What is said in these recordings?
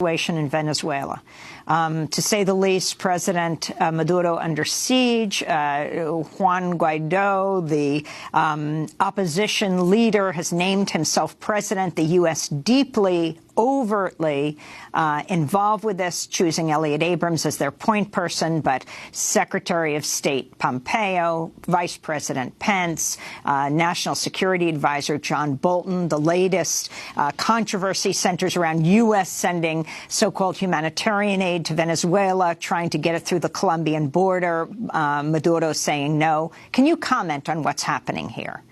situation in Venezuela. To say the least, President Maduro under siege. Juan Guaido, the opposition leader, has named himself president. The U.S. deeply, overtly involved with this, choosing Elliott Abrams as their point person, but Secretary of State Pompeo, Vice President Pence, National Security Advisor John Bolton. The latest controversy centers around U.S. sending so-called humanitarian aid to Venezuela, trying to get it through the Colombian border. Maduro saying no. Can you comment on what's happening here?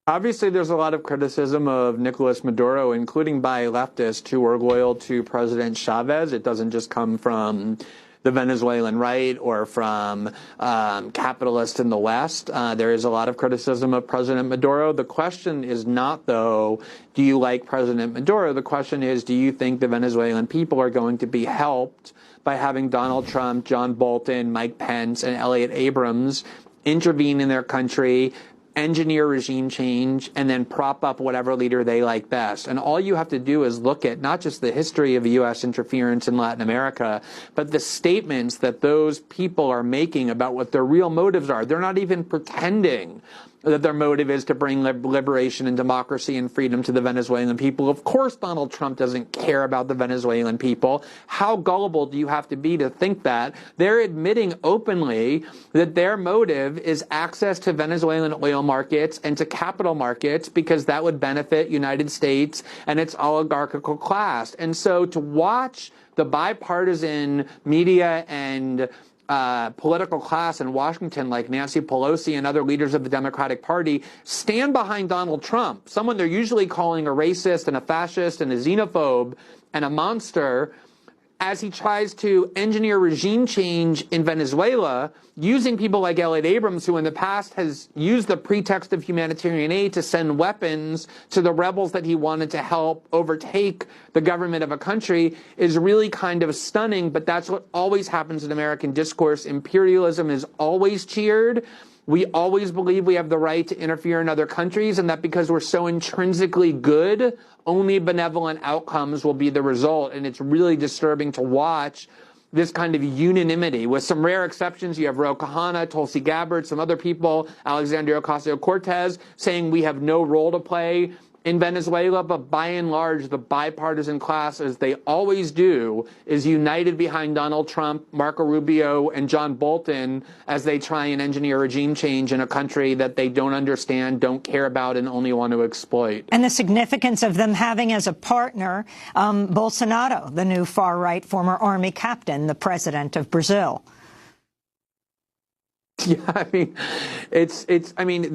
Obviously, there's a lot of criticism of Nicolas Maduro, including by leftists who are loyal to President Chavez. It doesn't just come from the Venezuelan right or from capitalists in the West. There is a lot of criticism of President Maduro. The question is not, though, do you like President Maduro? The question is, do you think the Venezuelan people are going to be helped by having Donald Trump, John Bolton, Mike Pence, and Elliott Abrams intervene in their country, engineer regime change, and then prop up whatever leader they like best? And all you have to do is look at not just the history of U.S. interference in Latin America, but the statements that those people are making about what their real motives are. They're not even pretending that their motive is to bring liberation and democracy and freedom to the Venezuelan people. Of course, Donald Trump doesn't care about the Venezuelan people. How gullible do you have to be to think that? They're admitting openly that their motive is access to Venezuelan oil markets and to capital markets because that would benefit United States and its oligarchical class. And so to watch the bipartisan media and political class in Washington, like Nancy Pelosi and other leaders of the Democratic Party, stand behind Donald Trump, someone they're usually calling a racist and a fascist and a xenophobe and a monster, as he tries to engineer regime change in Venezuela, using people like Elliott Abrams, who in the past has used the pretext of humanitarian aid to send weapons to the rebels that he wanted to help overtake the government of a country, is really kind of stunning. But that's what always happens in American discourse. Imperialism is always cheered. We always believe we have the right to interfere in other countries, and that because we're so intrinsically good, only benevolent outcomes will be the result. And it's really disturbing to watch this kind of unanimity. With some rare exceptions, you have Ro Khanna, Tulsi Gabbard, some other people, Alexandria Ocasio-Cortez, saying we have no role to play in Venezuela, but by and large, the bipartisan class, as they always do, is united behind Donald Trump, Marco Rubio, and John Bolton as they try and engineer regime change in a country that they don't understand, don't care about, and only want to exploit. And the significance of them having as a partner Bolsonaro, the new far-right former army captain, the president of Brazil. Yeah, I mean,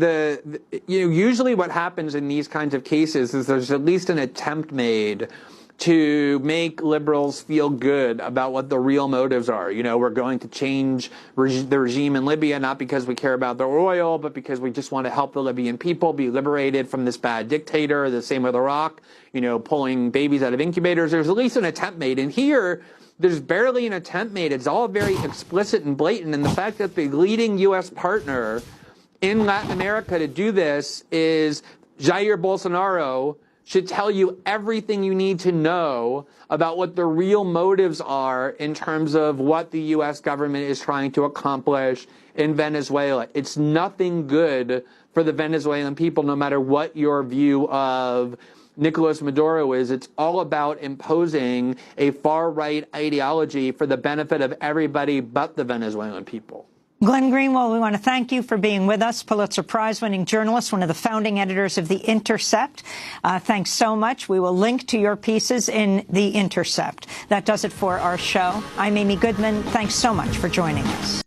usually what happens in these kinds of cases is there's at least an attempt made to make liberals feel good about what the real motives are. You know, we're going to change the regime in Libya, not because we care about their oil, but because we just want to help the Libyan people be liberated from this bad dictator. The same with Iraq, you know, pulling babies out of incubators. There's at least an attempt made. And here, there's barely an attempt made. It's all very explicit and blatant. And the fact that the leading U.S. partner in Latin America to do this is Jair Bolsonaro should tell you everything you need to know about what the real motives are in terms of what the U.S. government is trying to accomplish in Venezuela. It's nothing good for the Venezuelan people, no matter what your view of Nicolas Maduro is. It's all about imposing a far-right ideology for the benefit of everybody but the Venezuelan people. Glenn Greenwald, we want to thank you for being with us, Pulitzer Prize-winning journalist, one of the founding editors of The Intercept. Thanks so much. We will link to your pieces in The Intercept. That does it for our show. I'm Amy Goodman. Thanks so much for joining us.